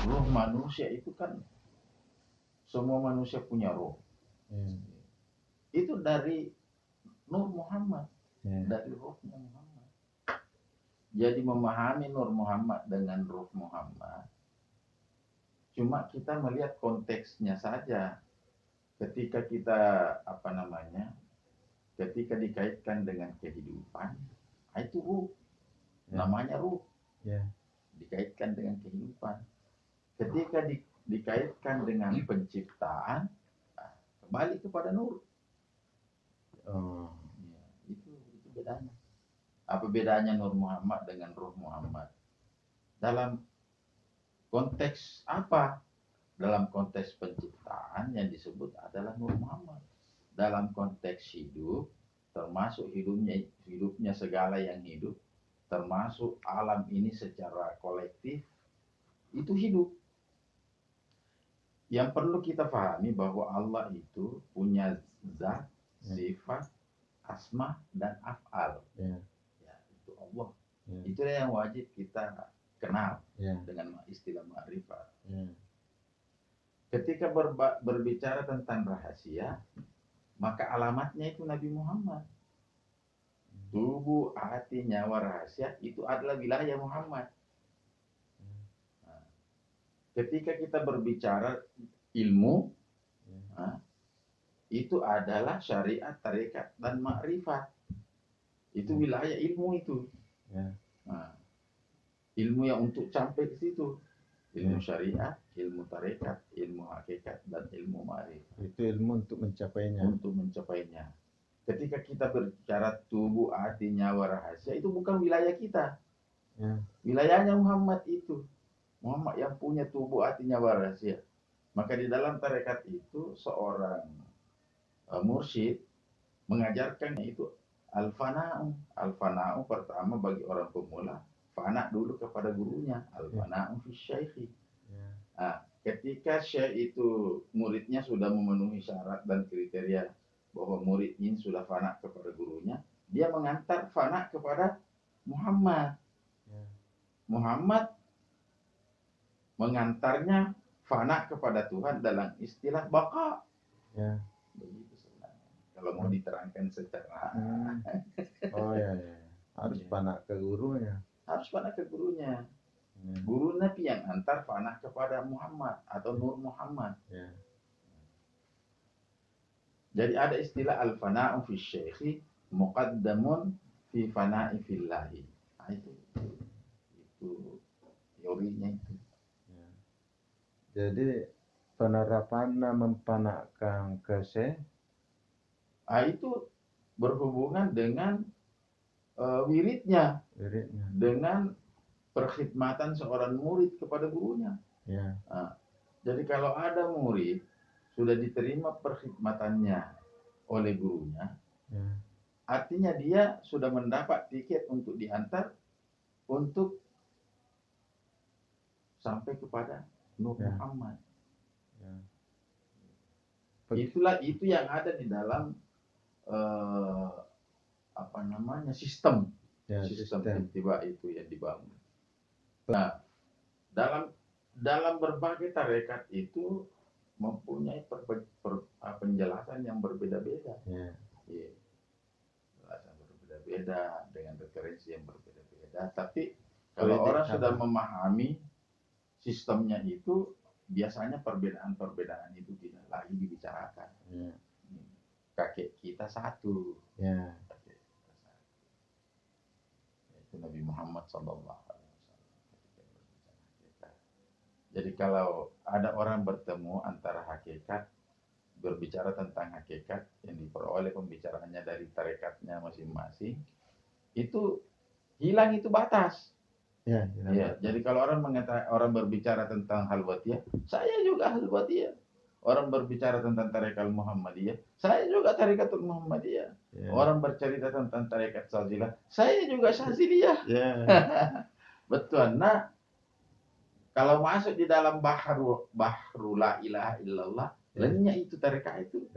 Ruh manusia itu kan semua manusia punya ruh. Itu dari Nur Muhammad, dari ruhnya Muhammad. Jadi memahami Nur Muhammad dengan ruh Muhammad, cuma kita melihat konteksnya saja. Ketika kita ketika dikaitkan dengan kehidupan, itu ruh, namanya ruh, dikaitkan dengan kehidupan. Ketika dikaitkan dengan penciptaan, kembali kepada nur. Itu bedanya. Apa bedanya Nur Muhammad dengan Ruh Muhammad? Dalam konteks apa? Dalam konteks penciptaan yang disebut adalah Nur Muhammad. Dalam konteks hidup, termasuk hidupnya segala yang hidup, termasuk alam ini secara kolektif, itu hidup. Yang perlu kita pahami bahwa Allah itu punya zat, sifat, asma, dan af'al. Itu Allah. Itulah yang wajib kita kenal dengan istilah ma'rifat. Ketika berbicara tentang rahasia, maka alamatnya itu Nabi Muhammad. Tubuh, hati, nyawa, rahasia itu adalah wilayah Muhammad. Ketika kita berbicara ilmu, itu adalah syariat, tarekat, dan ma'rifat. Itu wilayah ilmu itu. Ilmu yang untuk sampai ke situ. Ilmu syariat, ilmu tarekat, ilmu hakikat, dan ilmu ma'rifat. Itu ilmu untuk mencapainya. Untuk mencapainya. Ketika kita berbicara tubuh, hati, nyawa, rahasia, itu bukan wilayah kita. Wilayahnya Muhammad itu. Muhammad yang punya tubuh, hati, nyawa, rahasia. Maka di dalam tarekat itu seorang mursyid mengajarkan itu al-fana'u. Al-fana'u pertama bagi orang pemula, fana dulu kepada gurunya, al-fana'u fi syaikhi. Ketika syekh itu muridnya sudah memenuhi syarat dan kriteria bahwa murid ini sudah fana kepada gurunya, dia mengantar fana kepada Muhammad. Muhammad mengantarnya fana kepada Tuhan dalam istilah baka. Begitu sebenarnya. Kalau mau diterangkan secara harus fana ke gurunya. Harus fana ke gurunya. Guru Nabi yang antar fana kepada Muhammad atau Nur Muhammad. Jadi ada istilah al-fana'u fi syaikhi muqaddamun fi fana'i fillahi. Itu teorinya itu. Jadi penerapannya mempanakkan ke syekh, itu berhubungan dengan wiridnya, dengan perkhidmatan seorang murid kepada gurunya. Jadi kalau ada murid sudah diterima perkhidmatannya oleh gurunya, artinya dia sudah mendapat tiket untuk diantar untuk sampai kepada Nur Muhammad. Itu yang ada di dalam sistem tiba itu yang dibangun. Nah, dalam berbagai tarekat itu mempunyai penjelasan yang berbeda-beda. Penjelasan berbeda-beda dengan referensi yang berbeda-beda. Tapi kalau orang sudah memahami sistemnya itu, biasanya perbedaan-perbedaan itu tidak lagi dibicarakan. Kakek kita satu. Itu Nabi Muhammad SAW. Jadi kalau ada orang bertemu antara hakikat, berbicara tentang hakikat yang diperoleh pembicaraannya dari tarekatnya masing-masing, itu hilang itu batas. Jadi kalau orang berbicara tentang halwatiyah, saya juga halwatiyah. Orang berbicara tentang tarekat Muhammadiyah, saya juga tarekat Muhammadiyah. Orang bercerita tentang tarekat Syazilah, saya juga Syaziliyah. Betul. Nah, kalau masuk di dalam bahru la ilaha illallah, lenyap itu tarekat itu.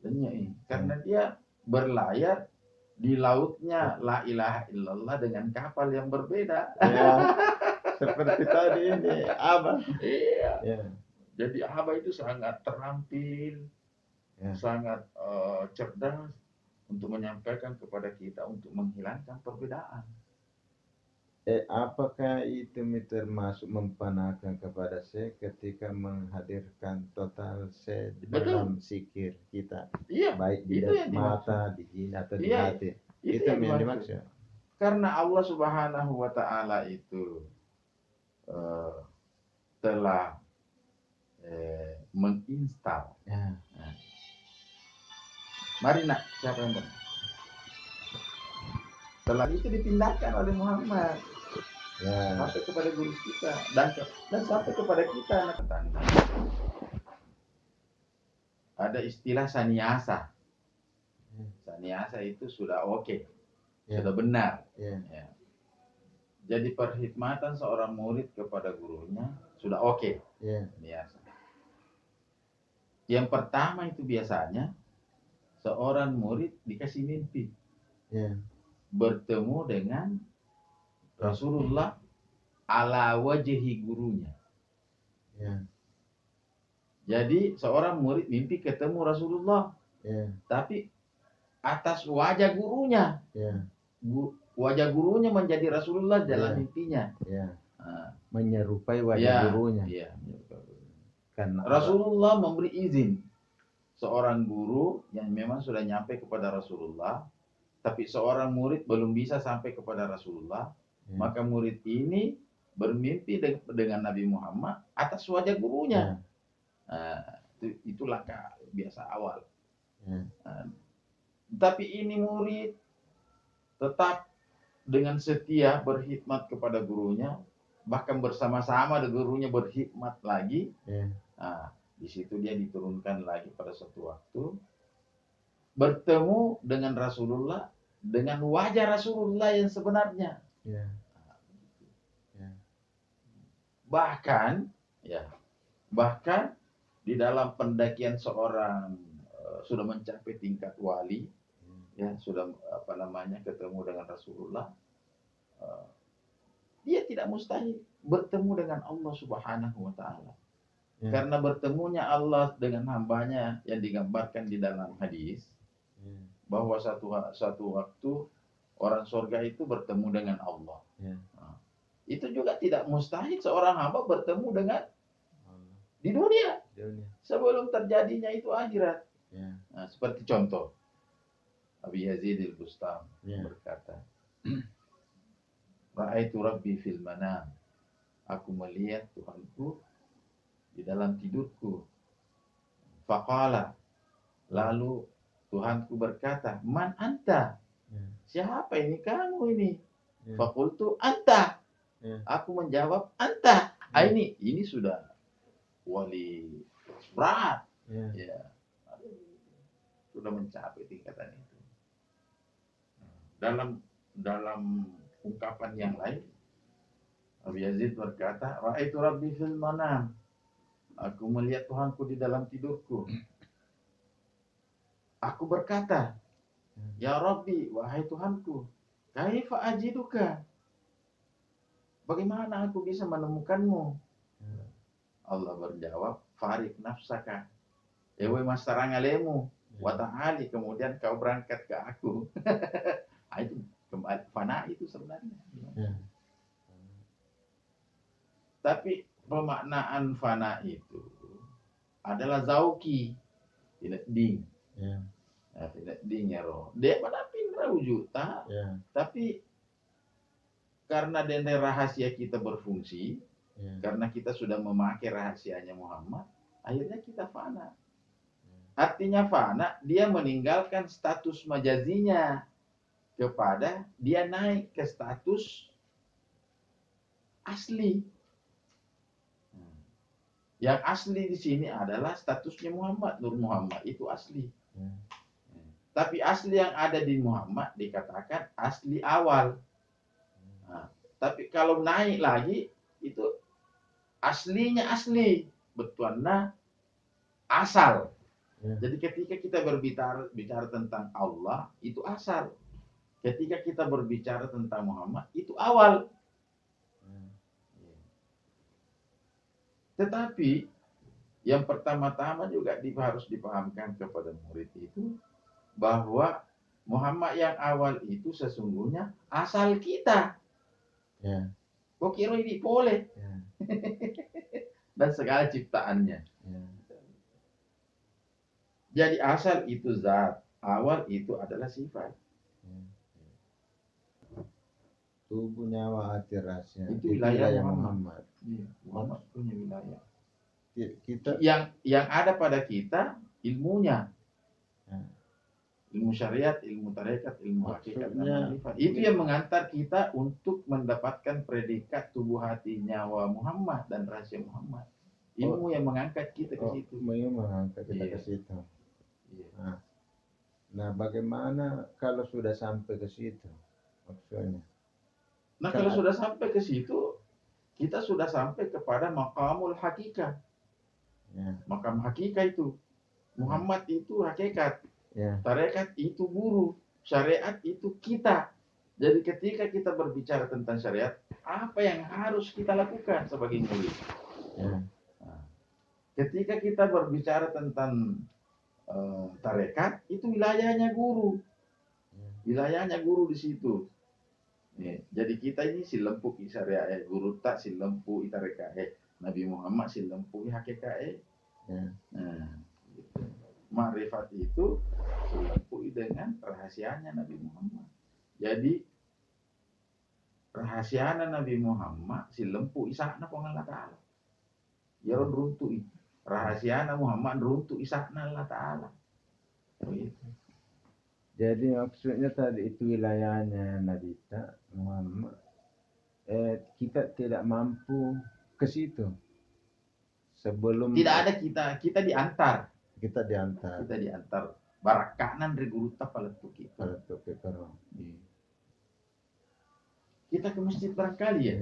Lenyap. Karena dia berlayar di lautnya la ilaha illallah dengan kapal yang berbeda. seperti tadi ini Abah. Iya. Ya, Jadi Abah itu sangat terampil, ya, sangat cerdas untuk menyampaikan kepada kita untuk menghilangkan perbedaan. apakah itu termasuk mempanahkan kepada saya ketika menghadirkan total saya di Betul. dalam sikir kita, Iya, baik di itu yang dimaksud. mata, di hini atau di Iya, hati. itu Itu yang yang dimaksud. dimaksud. Karena Allah Subhanahu wa Ta'ala itu eh, telah menginstal. Ya, Mari nak, siapa yang benar? Setelah itu dipindahkan oleh Muhammad ya, sampai kepada guru kita dan sampai kepada kita. Ada istilah saniasa. Saniasa itu sudah oke, ya, sudah benar. ya, Ya. Jadi perkhidmatan seorang murid kepada gurunya sudah oke. ya, Biasa. Yang pertama itu biasanya seorang murid dikasih mimpi ya, bertemu dengan Rasulullah ala wajhi gurunya. ya, Jadi seorang murid mimpi ketemu Rasulullah, ya, tapi atas wajah gurunya. ya, Wajah gurunya menjadi Rasulullah dalam Ya. mimpinya. ya. Nah, Menyerupai wajah ya, gurunya. iya. Karena Rasulullah memberi izin seorang guru yang memang sudah nyampe kepada Rasulullah, tapi seorang murid belum bisa sampai kepada Rasulullah, Ya. maka murid ini bermimpi dengan Nabi Muhammad atas wajah gurunya. Nah, itu langkah biasa awal. Ya. Nah, tapi ini murid tetap dengan setia berkhidmat kepada gurunya, bahkan bersama-sama dengan gurunya berkhidmat lagi. Ya. Nah, di situ dia diturunkan lagi pada suatu waktu bertemu dengan Rasulullah dengan wajah Rasulullah yang sebenarnya. Ya. Ya. Bahkan di dalam pendakian seorang sudah mencapai tingkat wali, ya sudah ketemu dengan Rasulullah, dia tidak mustahil bertemu dengan Allah Subhanahu wa Ta'ala. Ya. Karena bertemunya Allah dengan hambanya yang digambarkan di dalam hadis, bahwa satu waktu orang surga itu bertemu dengan Allah. Ya. Nah, itu juga tidak mustahil seorang hamba bertemu dengan di dunia sebelum terjadinya itu akhirat. Ya. Nah, seperti contoh Abi Yazid al-Bustami berkata, Ra'aitu Rabbi fil manam. Aku melihat Tuhanku di dalam tidurku. Faqala. Lalu Tuhanku berkata, Man anta? Siapa ini kamu ini? Faqultu anta. Aku menjawab anta. Ini sudah wali berat. Ya. Sudah mencapai tingkatan itu. Dalam ungkapan yang lain, Abi Yazid berkata, Ra'aitu Rabbi fil manam. Aku melihat Tuhanku di dalam tidurku. Aku berkata, Ya Rabbi, wahai Tuhanku, kaifa ajiduka? Bagaimana aku bisa menemukanmu? Allah berjawab, Farik nafsaka. Ewe masarang alemu. Wa ta'ali, kemudian kau berangkat ke aku. Itu kembali fana itu sebenarnya. Tapi pemaknaan fana itu adalah zauki, tidak ding. Tidak ding ya roh. Dia pada pindra wujuta, tapi karena dende rahasia kita berfungsi, karena kita sudah memakai rahasianya Muhammad, akhirnya kita fana. Artinya fana, dia meninggalkan status majazinya kepada dia naik ke status asli. Yang asli di sini adalah statusnya Muhammad, Nur Muhammad itu asli. Tapi asli yang ada di Muhammad dikatakan asli awal. Nah, tapi kalau naik lagi itu aslinya asli, betulnya asal. Jadi ketika kita berbicara tentang Allah itu asal. Ketika kita berbicara tentang Muhammad itu awal. Tetapi yang pertama-tama juga harus dipahamkan kepada murid itu bahwa Muhammad yang awal itu sesungguhnya asal kita. Ya. Kok kira ini boleh? Ya. Dan segala ciptaannya. Ya. Jadi asal itu zat, awal itu adalah sifat. Ya. Tubuh, nyawa, hati, rahasia. Itu wilayah Muhammad. Iya, Muhammad punya wilayah. Kita Yang ada pada kita ilmunya. ya. Ilmu syariat, ilmu tarekat, ilmu hakikat dan Maksudnya, makrifat. Itu yang mengantar kita untuk mendapatkan predikat tubuh hati nyawa Muhammad dan rahasia Muhammad. Ilmu yang mengangkat kita ke situ. Mengangkat kita ke situ. Iya. Nah, bagaimana kalau sudah sampai ke situ? Maksudnya. Nah, kalau sudah sampai ke situ, kita sudah sampai kepada maqamul hakikat. Ya. Makam hakikat itu. Muhammad itu hakikat. Ya. Tarekat itu guru. Syariat itu kita. Jadi ketika kita berbicara tentang syariat, apa yang harus kita lakukan sebagai murid? Ya. Nah, ketika kita berbicara tentang tarekat, itu wilayahnya guru. Wilayahnya guru di situ. Jadi kita ini si lempu syariat guru tak si lempu tarekat Nabi Muhammad si lempu hakikat Nah, gitu. Makrifat itu si lempu dengan rahasianya Nabi Muhammad. Jadi rahasianya Nabi Muhammad si lempu isakna pun Allah Ta'ala. Ya runtuh itu. Rahasianya Muhammad runtuh isakna Allah Ta'ala. Begitu. Jadi maksudnya tadi itu wilayahnya Nabi Muhammad. Kita tidak mampu ke situ sebelum. Tidak ada kita diantar. Kita diantar. Barakanan dari guru tapaletu kita. Paletu kita. Kita ke masjid barangkali ya.